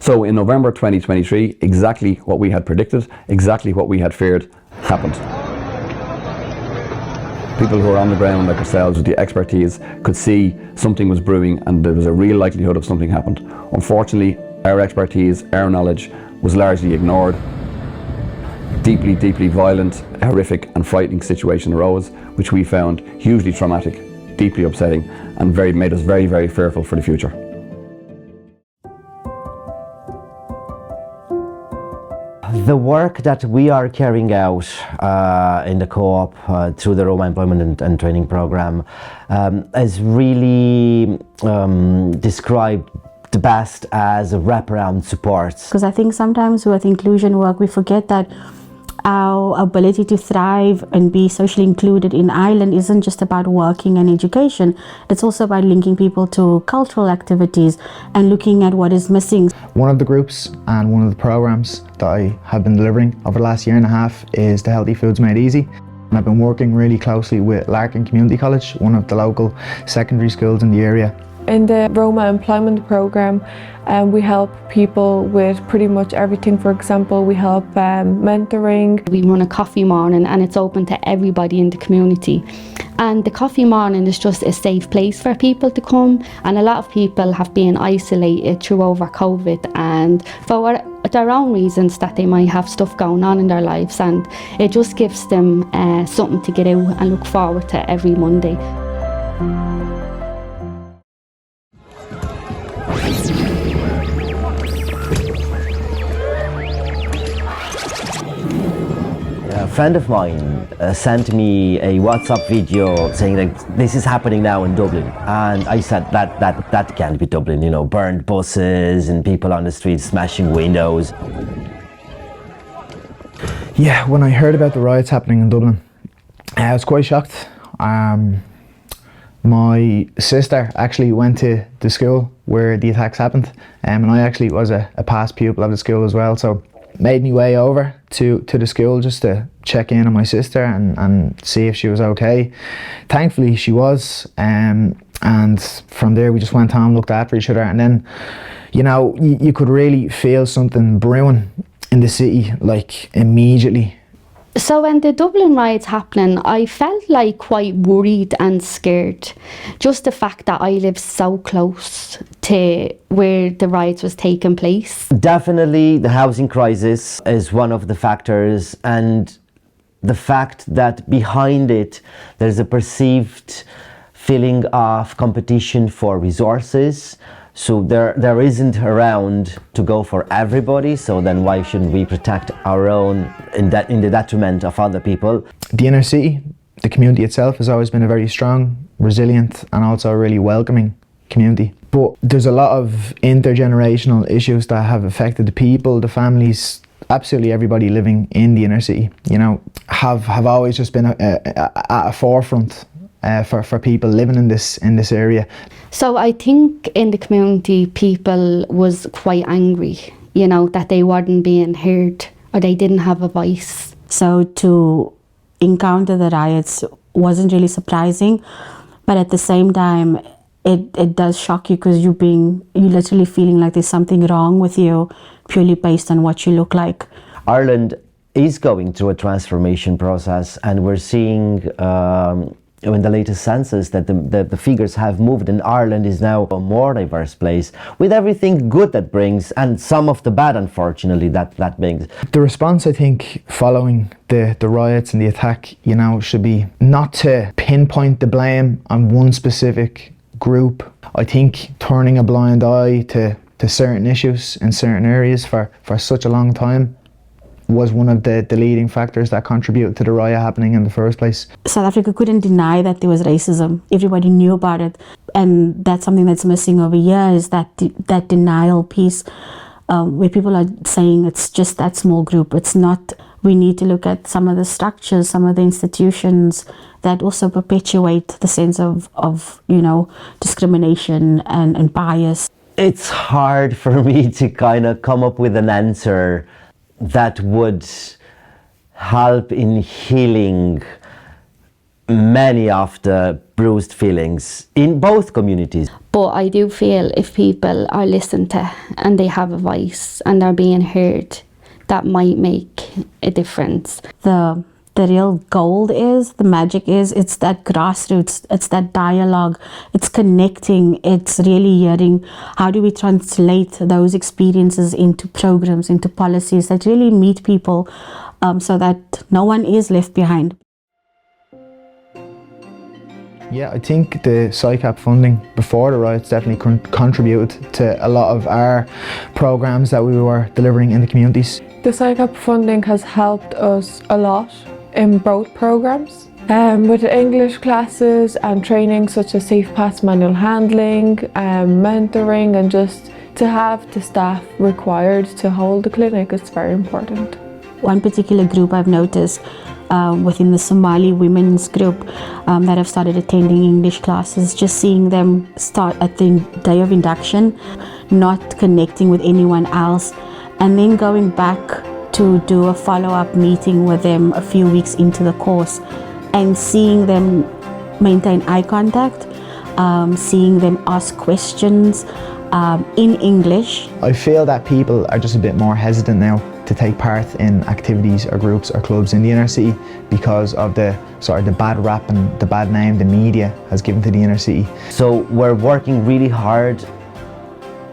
So in November 2023, exactly what we had predicted, exactly what we had feared happened. People who are on the ground like ourselves with the expertise could see something was brewing and there was a real likelihood of something happened. Unfortunately, our expertise, our knowledge was largely ignored. Deeply, deeply violent, horrific and frightening situation arose, which we found hugely traumatic, deeply upsetting, and made us very, very fearful for the future. The work that we are carrying out in the co-op through the Roma Employment and Training Programme is really described the best as a wraparound support. Because I think sometimes with inclusion work we forget that our ability to thrive and be socially included in Ireland isn't just about working and education. It's also about linking people to cultural activities and looking at what is missing. One of the groups and one of the programs that I have been delivering over the last year and a half is the Healthy Foods Made Easy. And I've been working really closely with Larkin Community College, one of the local secondary schools in the area. In the Roma Employment Programme, we help people with pretty much everything. For example, we help mentoring. We run a coffee morning and it's open to everybody in the community. And the coffee morning is just a safe place for people to come. And a lot of people have been isolated through over COVID and for their own reasons that they might have stuff going on in their lives. And it just gives them something to get out and look forward to every Monday. A friend of mine sent me a WhatsApp video saying that this is happening now in Dublin, and I said that can't be Dublin, you know, burned buses and people on the streets smashing windows. Yeah, when I heard about the riots happening in Dublin, I was quite shocked. My sister actually went to the school where the attacks happened, and I actually was a past pupil of the school as well, so made me way over to the school just to check in on my sister and see if she was okay. Thankfully she was, and from there we just went home, looked after each other, and then, you know, you could really feel something brewing in the city, like immediately. So when the Dublin riots happening, I felt like quite worried and scared. Just the fact that I live so close to where the riots was taking place. Definitely the housing crisis is one of the factors, and the fact that behind it there's a perceived feeling of competition for resources. So there isn't around to go for everybody, so then why shouldn't we protect our own in the detriment of other people? The inner city, the community itself has always been a very strong, resilient and also a really welcoming community. But there's a lot of intergenerational issues that have affected the people, the families, absolutely everybody living in the inner city, you know, have always just been at a forefront for people living in this area. So I think in the community people was quite angry, you know, that they weren't being heard or they didn't have a voice. So to encounter the riots wasn't really surprising, but at the same time it does shock you because you're literally feeling like there's something wrong with you purely based on what you look like. Ireland is going through a transformation process, and we're seeing in the latest census that the figures have moved, and Ireland is now a more diverse place with everything good that brings and some of the bad, unfortunately, that brings. The response, I think, following the riots and the attack, you know, should be not to pinpoint the blame on one specific group. I think turning a blind eye to certain issues in certain areas for such a long time was one of the leading factors that contributed to the riot happening in the first place. South Africa couldn't deny that there was racism. Everybody knew about it, and that's something that's missing over here, is that denial piece, where people are saying it's just that small group. It's not. We need to look at some of the structures, some of the institutions that also perpetuate the sense of you know, discrimination and bias. It's hard for me to kind of come up with an answer that would help in healing many of the bruised feelings in both communities. But I do feel if people are listened to and they have a voice and are being heard, that might make a difference. The real gold is, the magic is, it's that grassroots, it's that dialogue, it's connecting, it's really hearing how do we translate those experiences into programs, into policies that really meet people so that no one is left behind. Yeah, I think the SICAP funding before the riots definitely contributed to a lot of our programs that we were delivering in the communities. The SICAP funding has helped us a lot in both programs. With English classes and training such as safe pass manual handling, mentoring, and just to have the staff required to hold the clinic is very important. One particular group I've noticed within the Somali women's group that have started attending English classes, just seeing them start at the day of induction, not connecting with anyone else, and then going back to do a follow-up meeting with them a few weeks into the course and seeing them maintain eye contact, seeing them ask questions in English. I feel that people are just a bit more hesitant now to take part in activities or groups or clubs in the inner city because of the bad rap and the bad name the media has given to the inner city. So we're working really hard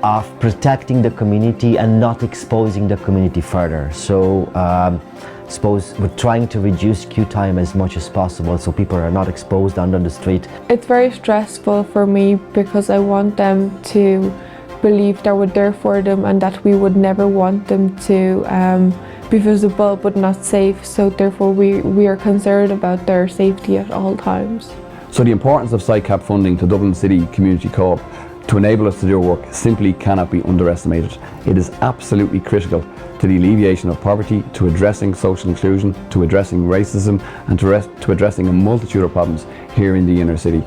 of protecting the community and not exposing the community further. So suppose we're trying to reduce queue time as much as possible so people are not exposed on the street. It's very stressful for me because I want them to believe that we're there for them and that we would never want them to be visible but not safe. So therefore we are concerned about their safety at all times. So the importance of SICAP funding to Dublin City Community Co-op to enable us to do our work simply cannot be underestimated. It is absolutely critical to the alleviation of poverty, to addressing social inclusion, to addressing racism, and to addressing a multitude of problems here in the inner city.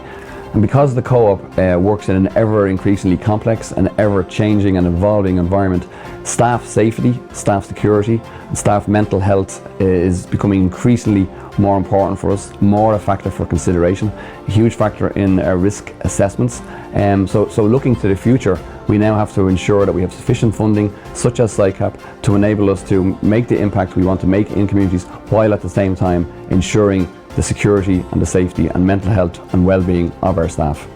And because the co-op works in an ever increasingly complex and ever changing and evolving environment, staff safety, staff security, and staff mental health is becoming increasingly more important for us, more a factor for consideration, a huge factor in our risk assessments. So looking to the future, we now have to ensure that we have sufficient funding, such as SICAP, to enable us to make the impact we want to make in communities, while at the same time ensuring the security and the safety and mental health and well-being of our staff.